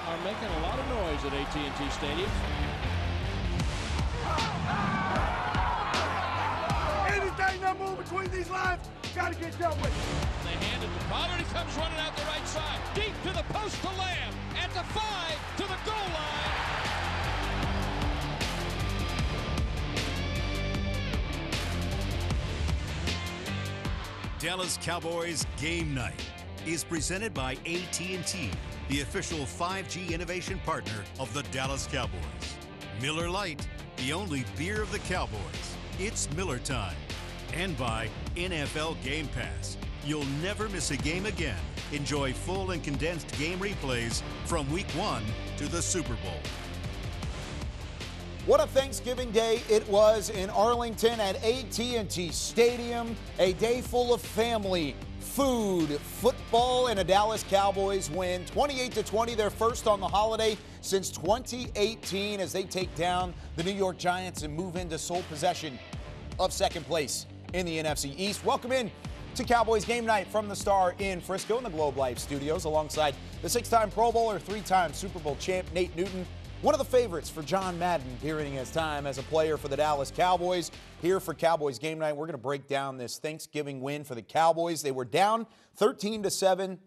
are making a lot of noise at AT&T Stadium. Anything that moves between these lines, got to get dealt with. They hand it to Pollard. He comes running out the right side. Deep to the post to Lamb. At the 5 to the goal line. Dallas Cowboys Game Night is presented by AT&T, the official 5G innovation partner of the Dallas Cowboys. Miller Lite, the only beer of the Cowboys. It's Miller time. And by NFL Game Pass. You'll never miss a game again. Enjoy full and condensed game replays from Week 1 to the Super Bowl. What a Thanksgiving Day it was in Arlington at AT&T Stadium. A day full of family, food, football, and a Dallas Cowboys win 28-20, their first on the holiday since 2018 as they take down the New York Giants and move into sole possession of second place in the NFC East. Welcome in to Cowboys Game Night from the Star in Frisco in the Globe Life Studios alongside the 6-time Pro Bowler, 3-time Super Bowl champ Nate Newton. One of the favorites for John Madden during his time as a player for the Dallas Cowboys. Here for Cowboys Game Night, we're going to break down this Thanksgiving win for the Cowboys. They were down 13-7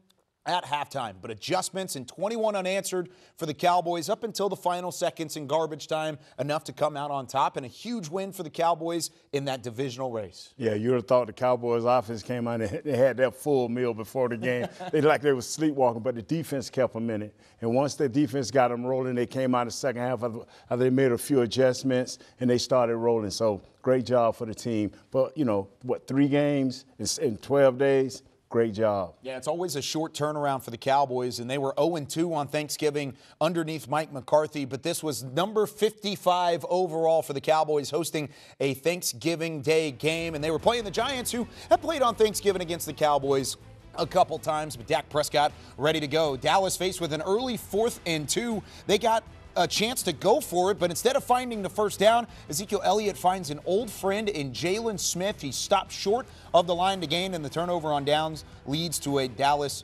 at halftime, but adjustments and 21 unanswered for the Cowboys up until the final seconds in garbage time, enough to come out on top, and a huge win for the Cowboys in that divisional race. Yeah, you would have thought the Cowboys offense came out and they had their full meal before the game. They were sleepwalking, but the defense kept them in it. And once the defense got them rolling, they came out the second half. They made a few adjustments, and they started rolling. So great job for the team. But, 3 games in 12 days? Great job. Yeah, it's always a short turnaround for the Cowboys, and they were 0-2 on Thanksgiving underneath Mike McCarthy, but this was number 55 overall for the Cowboys hosting a Thanksgiving Day game, and they were playing the Giants, who have played on Thanksgiving against the Cowboys a couple times, but Dak Prescott ready to go. Dallas faced with an early 4th and 2. They got a chance to go for it, but instead of finding the first down, Ezekiel Elliott finds an old friend in Jalen Smith. He stopped short of the line to gain, and the turnover on downs leads to a Giants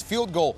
field goal.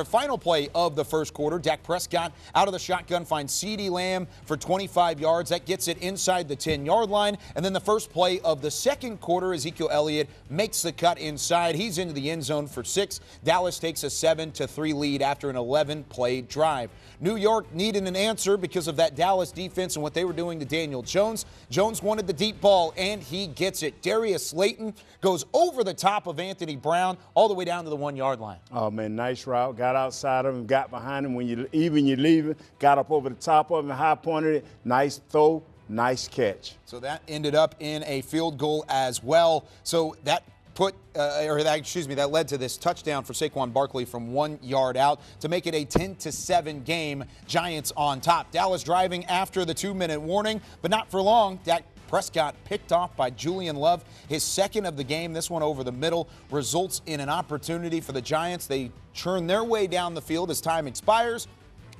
Final play of the first quarter, Dak Prescott out of the shotgun finds CeeDee Lamb for 25 yards. That gets it inside the 10-yard line. And then the first play of the second quarter, Ezekiel Elliott makes the cut inside. He's into the end zone for 6. Dallas takes a 7-3 lead after an 11-play drive. New York needed an answer because of that Dallas defense and what they were doing to Daniel Jones. Jones wanted the deep ball, and he gets it. Darius Slayton goes over the top of Anthony Brown all the way down to the 1-yard line. Oh, man, nice route. Got outside of him, got behind him. When you're leaving, got up over the top of him, high pointed it. Nice throw, nice catch. So that ended up in a field goal as well. So that that led to this touchdown for Saquon Barkley from 1 yard out to make it a 10-7 game. Giants on top. Dallas driving after the 2-minute warning, but not for long. Dak Prescott picked off by Julian Love, his second of the game. This one over the middle results in an opportunity for the Giants. They churn their way down the field as time expires.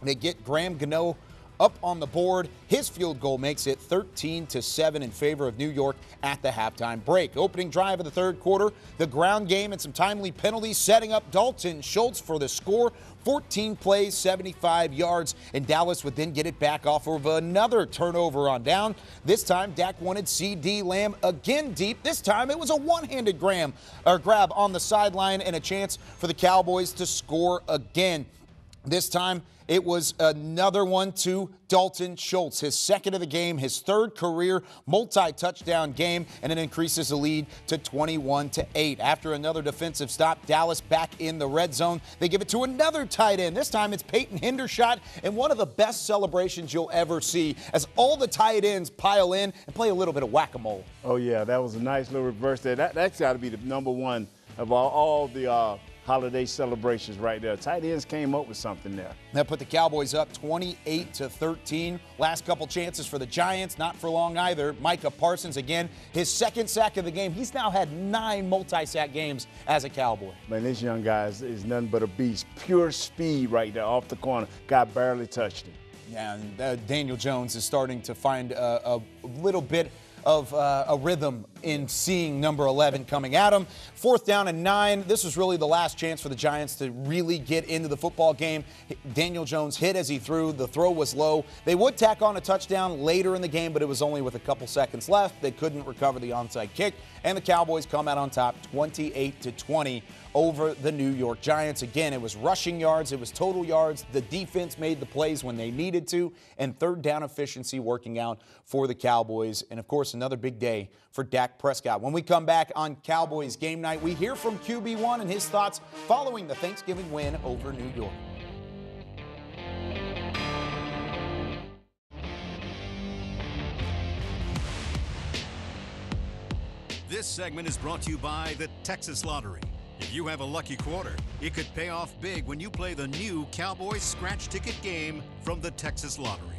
They get Graham Gano up on the board. His field goal makes it 13-7 in favor of New York at the halftime break. Opening drive of the third quarter, the ground game and some timely penalties setting up Dalton Schultz for the score. 14 plays, 75 yards, and Dallas would then get it back off of another turnover on down. This time, Dak wanted CeeDee Lamb again deep. This time, it was a one-handed grab on the sideline and a chance for the Cowboys to score again. This time, it was another one to Dalton Schultz, his second of the game, his third career multi-touchdown game, and it increases the lead to 21-8. After another defensive stop, Dallas back in the red zone. They give it to another tight end. This time it's Peyton Hendershot, and one of the best celebrations you'll ever see as all the tight ends pile in and play a little bit of whack-a-mole. Oh, yeah, that was a nice little reverse there. That's got to be the number one of all the holiday celebrations right there. Tight ends came up with something there. That put the Cowboys up 28-13. Last couple chances for the Giants, not for long either. Micah Parsons, again, his second sack of the game. He's now had 9 multi-sack games as a Cowboy. Man, this young guy is nothing but a beast. Pure speed right there off the corner. Guy barely touched him. Yeah, and Daniel Jones is starting to find a little bit of a rhythm in seeing number 11 coming at him. 4th down and 9. This was really the last chance for the Giants to really get into the football game. Daniel Jones hit as he threw. The throw was low. They would tack on a touchdown later in the game, but it was only with a couple seconds left. They couldn't recover the onside kick, and the Cowboys come out on top 28-20 over the New York Giants. Again, it was rushing yards, it was total yards. The defense made the plays when they needed to, and 3rd down efficiency working out for the Cowboys. And, of course, another big day for Dak Prescott. When we come back on Cowboys Game Night, we hear from QB1 and his thoughts following the Thanksgiving win over New York. This segment is brought to you by the Texas Lottery. If you have a lucky quarter, it could pay off big when you play the new Cowboys scratch ticket game from the Texas Lottery.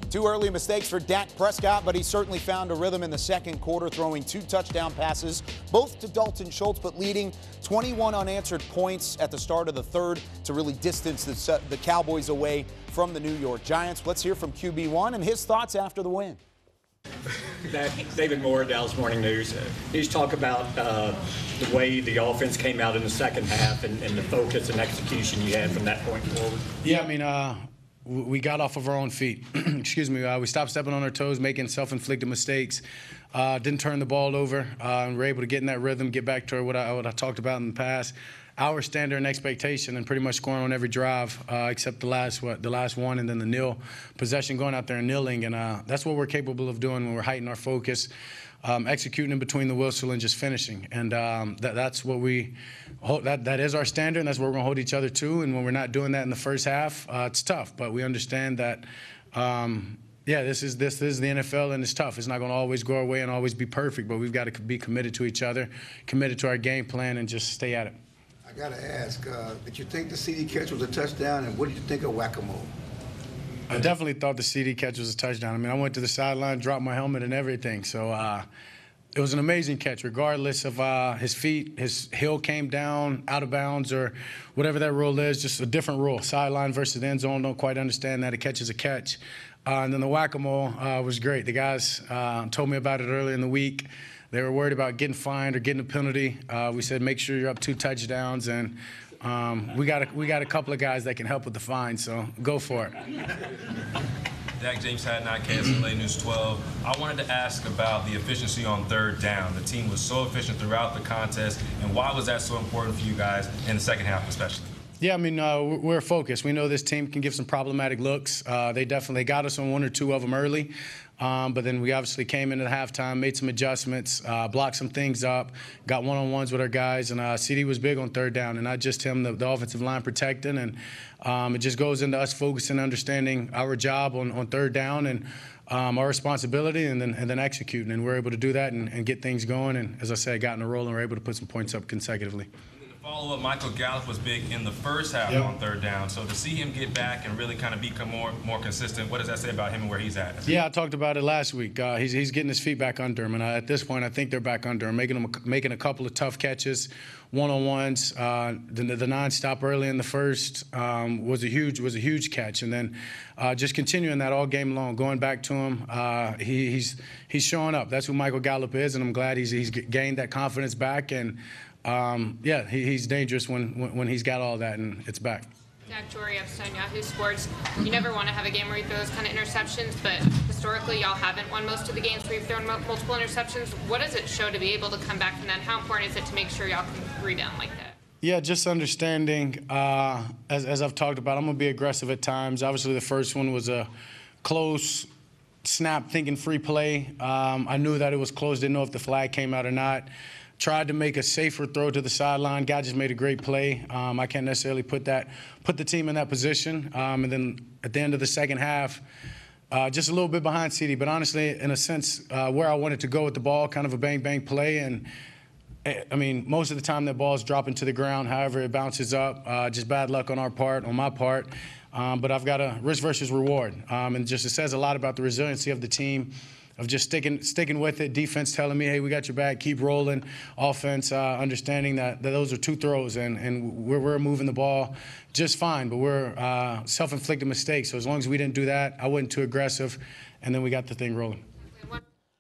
2 early mistakes for Dak Prescott, but he certainly found a rhythm in the second quarter, throwing 2 touchdown passes, both to Dalton Schultz, but leading 21 unanswered points at the start of the 3rd to really distance the Cowboys away from the New York Giants. Let's hear from QB1 and his thoughts after the win. David Moore, Dallas Morning News. You just talk about the way the offense came out in the second half and the focus and execution you had from that point forward. Yeah, I mean, we got off of our own feet. Excuse me. We stopped stepping on our toes, making self-inflicted mistakes. Didn't turn the ball over, and were able to get in that rhythm, get back to what I talked about in the past. Our standard and expectation, and pretty much scoring on every drive except the last one, and then the nil possession, going out there and kneeling, and that's what we're capable of doing when we're heightening our focus, executing in between the whistle and just finishing, and that's what we hold. That is our standard, and that's what we're going to hold each other to. And when we're not doing that in the first half, it's tough. But we understand that. Yeah, this is the NFL, and it's tough. It's not going to always go our way and always be perfect, but we've got to be committed to each other, committed to our game plan, and just stay at it. I got to ask, did you think the CD catch was a touchdown, and what did you think of whack-a-mole? I definitely thought the CD catch was a touchdown. I mean, I went to the sideline, dropped my helmet and everything. So it was an amazing catch, regardless of his feet. His heel came down out of bounds or whatever that rule is, just a different rule. Sideline versus the end zone, don't quite understand that. A catch is a catch. And then the whack-a-mole was great. The guys told me about it earlier in the week. They were worried about getting fined or getting a penalty. We said, make sure you're up 2 touchdowns, and we got a couple of guys that can help with the fine, so go for it. Dak, James Hadnot, KSLA News 12. I wanted to ask about the efficiency on 3rd down. The team was so efficient throughout the contest, and why was that so important for you guys in the second half especially? Yeah, I mean, we're focused. We know this team can give some problematic looks. They definitely got us on 1 or 2 of them early. But then we obviously came into the halftime, made some adjustments, blocked some things up, got one-on-ones with our guys, and CD was big on 3rd down, and not just him, the offensive line protecting, and it just goes into us focusing, understanding our job on 3rd down and our responsibility, and then executing, and we're able to do that and get things going, and as I said, got in a roll and we're able to put some points up consecutively. Follow-up, Michael Gallup was big in the first half on 3rd down. So to see him get back and really kind of become more consistent, what does that say about him and where he's at? Yeah, I talked about it last week. He's getting his feet back under him, and at this point, I think they're back under him, making a couple of tough catches, one-on-ones. The non-stop early in the first was a huge catch, and then just continuing that all game long, going back to him. He's showing up. That's who Michael Gallup is, and I'm glad he's gained that confidence back. And yeah, he's dangerous when he's got all that and it's back. Dak Jory, Epstein, Yahoo Sports. You never want to have a game where you throw those kind of interceptions, but historically y'all haven't won most of the games where you've thrown multiple interceptions. What does it show to be able to come back from that? How important is it to make sure y'all can rebound like that? Yeah, just understanding, as I've talked about, I'm going to be aggressive at times. Obviously, the first one was a close snap, thinking free play. I knew that it was close, didn't know if the flag came out or not. Tried to make a safer throw to the sideline. Guy just made a great play. I can't necessarily put the team in that position. And then at the end of the second half, just a little bit behind CD, but honestly, in a sense, where I wanted to go with the ball, kind of a bang-bang play. And, I mean, most of the time that ball's dropping to the ground. However, it bounces up. Just bad luck on my part. But I've got a risk versus reward. And just it says a lot about the resiliency of the team, of just sticking with it. Defense telling me, hey, we got your back, keep rolling. Offense understanding that those are 2 throws, and we're moving the ball just fine, but we're self-inflicted mistakes. So as long as we didn't do that, I wasn't too aggressive, and then we got the thing rolling.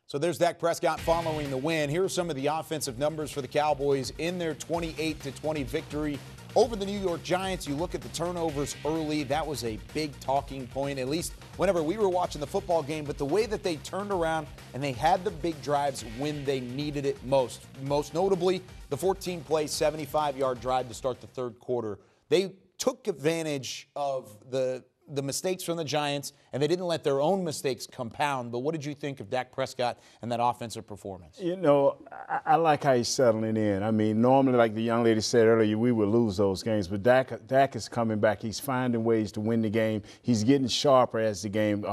So there's Dak Prescott following the win. Here are some of the offensive numbers for the Cowboys in their 28-20 victory over the New York Giants. You look at the turnovers early. That was a big talking point, at least whenever we were watching the football game. But the way that they turned around and they had the big drives when they needed it most. Most notably, the 14-play, 75-yard drive to start the third quarter. They took advantage of the mistakes from the Giants, and they didn't let their own mistakes compound. But what did you think of Dak Prescott and that offensive performance? You know, I like how he's settling in. I mean, normally, like the young lady said earlier, we would lose those games. But Dak is coming back. He's finding ways to win the game. He's getting sharper as the game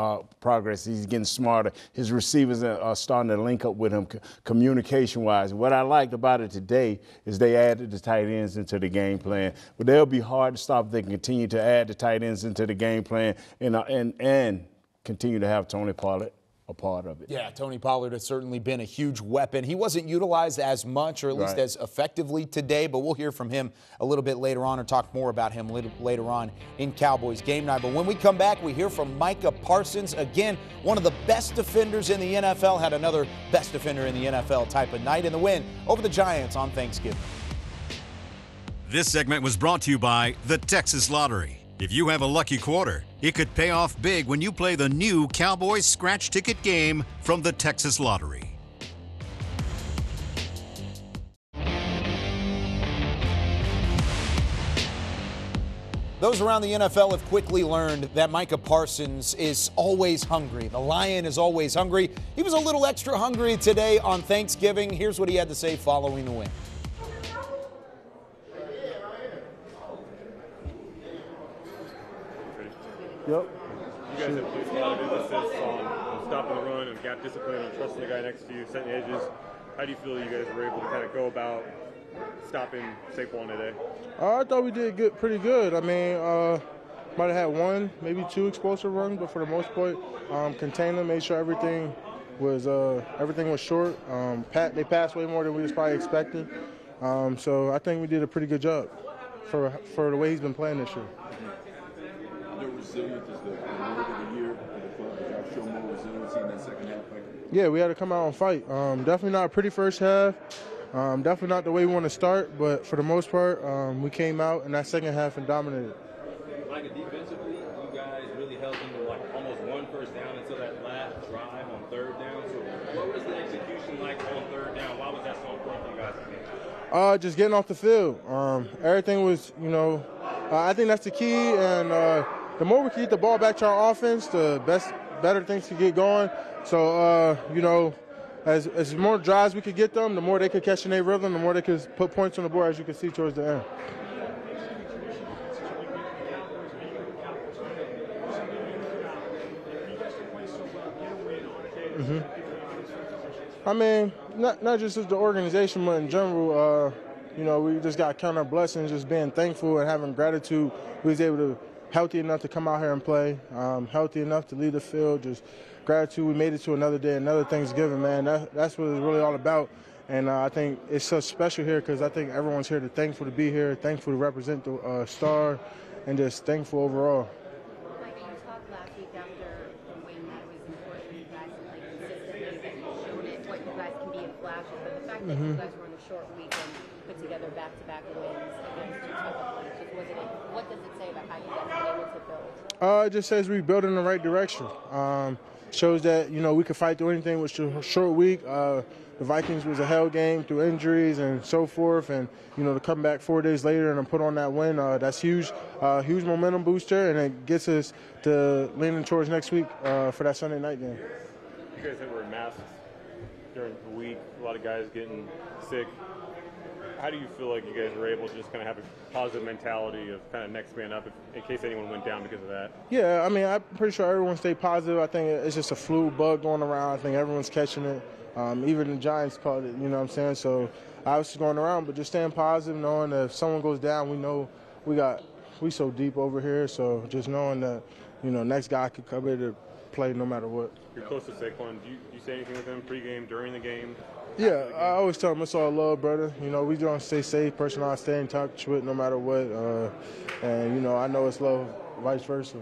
progresses. He's getting smarter. His receivers are starting to link up with him communication-wise. What I liked about it today is they added the tight ends into the game plan. But they'll be hard to stop if they can continue to add the tight ends into the game plan and continue to have Tony Pollard a part of it. Yeah, Tony Pollard has certainly been a huge weapon. He wasn't utilized as much or at least as effectively today, but we'll hear from him a little bit later on or talk more about him later on in Cowboys Game Night. But when we come back, we hear from Micah Parsons. Again, one of the best defenders in the NFL, had another best defender in the NFL type of night in the win over the Giants on Thanksgiving. This segment was brought to you by the Texas Lottery. If you have a lucky quarter, it could pay off big when you play the new Cowboys scratch ticket game from the Texas Lottery. Those around the NFL have quickly learned that Micah Parsons is always hungry. The Lion is always hungry. He was a little extra hungry today on Thanksgiving. Here's what he had to say following the win. Yep. You guys have placed a lot of emphasis on stopping the run and gap discipline and trusting the guy next to you, setting edges. How do you feel you guys were able to kind of go about stopping Saquon today? I thought we did pretty good. I mean, might have had one, maybe two explosive runs, but for the most part, contained them, made sure everything was short. They passed way more than we was probably expecting. So I think we did a pretty good job for the way he's been playing this year. Resilient is the word of the year for the club. Did y'all show more resiliency in that second half? Yeah, we had to come out and fight. Definitely not a pretty first half. Definitely not the way we want to start, but for the most part, we came out in that second half and dominated. Like defensively, you guys really held them to like almost one first down until that last drive on third down. So what was the execution like on third down? Why was that so important for you guys? Just getting off the field. Everything was, I think that's the key, and the more we can get the ball back to our offense, the better things can get going. So, as more drives we could get them, the more they could catch in their rhythm, the more they could put points on the board, as you can see towards the end. I mean, not just as the organization, but in general, we just got to count our blessings, just being thankful and having gratitude. We was able to healthy enough to come out here and play, healthy enough to lead the field, just gratitude. We made it to another day, another Thanksgiving, man. That's what it's really all about. And I think it's so special here because I think everyone's here thankful to be here, thankful to represent the star, and just thankful overall. Like you talked last week after the win that it was important for you guys to play consistently, that you showed it, what you guys can be in flashes. But the fact that you guys were in a short week and put together back-to-back wins against two tough opponents, what does it say about how you guys are able to build? It just says we build in the right direction. Shows that, we could fight through anything with a short week. The Vikings was a hell game through injuries and so forth. And, to come back 4 days later and put on that win, that's huge. Huge momentum booster, and it gets us to leaning towards next week for that Sunday night game. You guys that were in masks during the week, a lot of guys getting sick. How do you feel like you guys were able to just kind of have a positive mentality of kind of next man up in case anyone went down because of that? Yeah, I mean, I'm pretty sure everyone stayed positive. I think it's just a flu bug going around. I think everyone's catching it. Even the Giants caught it, you know what I'm saying? So I was just going around, but just staying positive, knowing that if someone goes down, we know we so deep over here. So just knowing that, next guy could come in to play no matter what. You're close to Saquon. Do you say anything with him pregame, during the game? Yeah, I always tell them it's all love, brother. We don't stay safe. Person I stay in touch with no matter what. And, I know it's love, vice versa.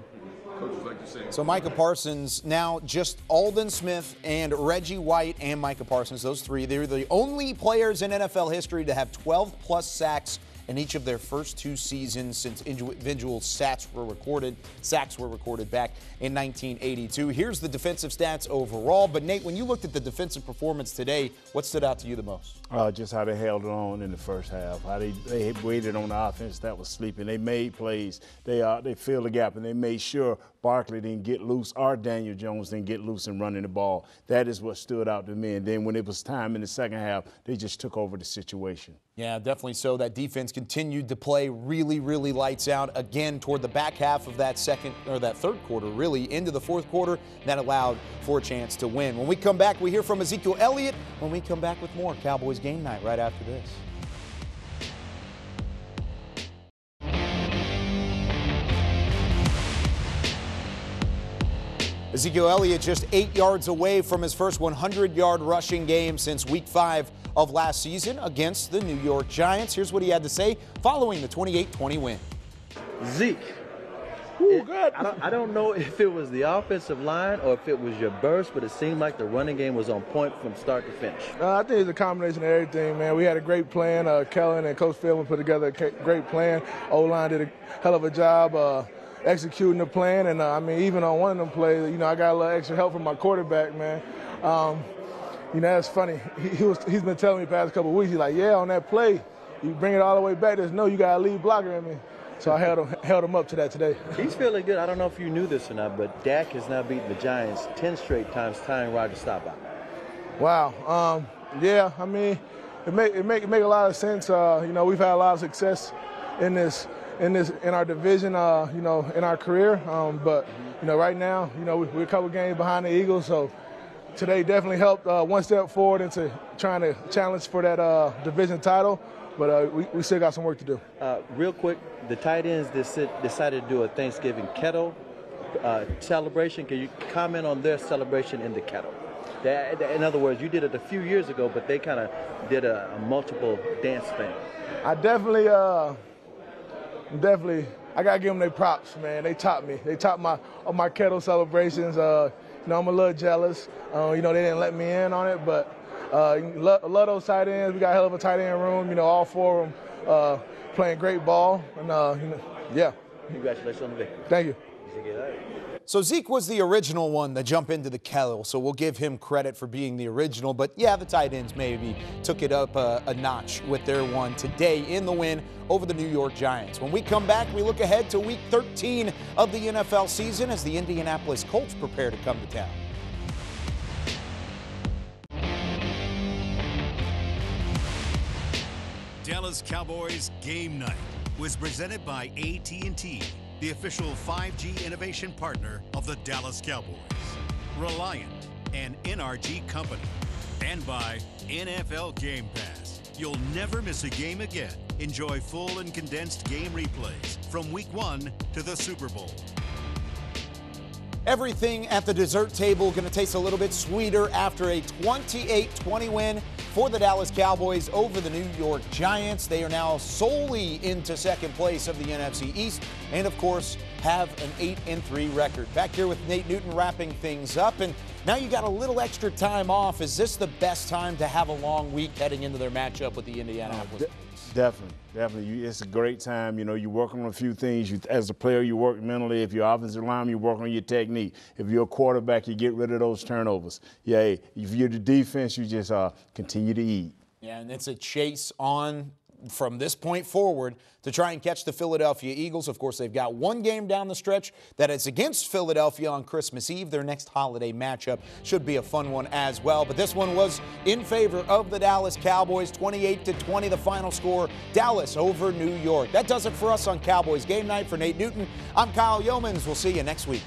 coaches like to say. So Micah Parsons, now just Aldon Smith and Reggie White and Micah Parsons, those three, they're the only players in NFL history to have 12-plus sacks in each of their first 2 seasons since individual sacks were recorded back in 1982. Here's the defensive stats overall. But, Nate, when you looked at the defensive performance today, what stood out to you the most? Just how they held on in the first half, how they waited on the offense that was sleeping. They made plays. They filled the gap, and they made sure Barkley didn't get loose or Daniel Jones didn't get loose in running the ball. That is what stood out to me. And then when it was time in the second half, they just took over the situation. Yeah, definitely so. That defense continued to play really, really lights out again toward the back half of that third quarter, really into the fourth quarter. That allowed for a chance to win. When we come back, we hear from Ezekiel Elliott. When we come back with more Cowboys Game Night right after this. Ezekiel Elliott just 8 yards away from his first 100-yard rushing game since Week 5 of last season against the New York Giants. Here's what he had to say following the 28-20 win. Zeke, I don't know if it was the offensive line or if it was your burst, but it seemed like the running game was on point from start to finish. I think it's a combination of everything, man. We had a great plan. Kellen and Coach Philbin put together a great plan. O-line did a hell of a job executing the plan, and I mean, even on one of them plays, I got a little extra help from my quarterback, man. That's funny. He's been telling me the past couple of weeks, he's like, yeah, on that play, you bring it all the way back, there's you got a lead blocker in me. So I held him up to that today. He's feeling good. I don't know if you knew this or not, but Dak has now beaten the Giants 10 straight times, tying Rodgers' stop out. Wow. Yeah, I mean, it make a lot of sense. We've had a lot of success in our division, in our career. But right now, we're a couple games behind the Eagles, so today definitely helped one step forward into trying to challenge for that division title. But we still got some work to do. Real quick, the tight ends decided to do a Thanksgiving kettle celebration. Can you comment on their celebration in the kettle? In other words, you did it a few years ago, but they kind of did a multiple dance thing. I definitely, I got to give them their props, man. They topped me. They topped my kettle celebrations. I'm a little jealous. They didn't let me in on it, but love those tight ends. We got a hell of a tight end room. All 4 of them playing great ball. And, yeah. Congratulations on the victory. Thank you. So Zeke was the original one to jump into the kettle, so we'll give him credit for being the original. But, yeah, the tight ends maybe took it up a notch with their one today in the win over the New York Giants. When we come back, we look ahead to Week 13 of the NFL season as the Indianapolis Colts prepare to come to town. Dallas Cowboys Game Night was presented by AT&T, the official 5G innovation partner of the Dallas Cowboys. Reliant, an NRG company. And by NFL Game Pass. You'll never miss a game again. Enjoy full and condensed game replays from Week 1 to the Super Bowl. Everything at the dessert table going to taste a little bit sweeter after a 28-20 win for the Dallas Cowboys over the New York Giants. They are now solely into second place of the NFC East and, of course, have an 8-3 record. Back here with Nate Newton wrapping things up, and now you got a little extra time off. Is this the best time to have a long week heading into their matchup with the Indianapolis? Definitely. It's a great time. You're working on a few things. As a player, you work mentally. If you're offensive lineman, you work on your technique. If you're a quarterback, you get rid of those turnovers. Yeah, if you're the defense, you just continue to eat. Yeah, and it's a chase on from this point forward to try and catch the Philadelphia Eagles. Of course, they've got one game down the stretch that is against Philadelphia on Christmas Eve. Their next holiday matchup should be a fun one as well. But this one was in favor of the Dallas Cowboys, 28-20 the final score. Dallas over New York. That does it for us on Cowboys Game Night. For Nate Newton, I'm Kyle Yeomans. We'll see you next week.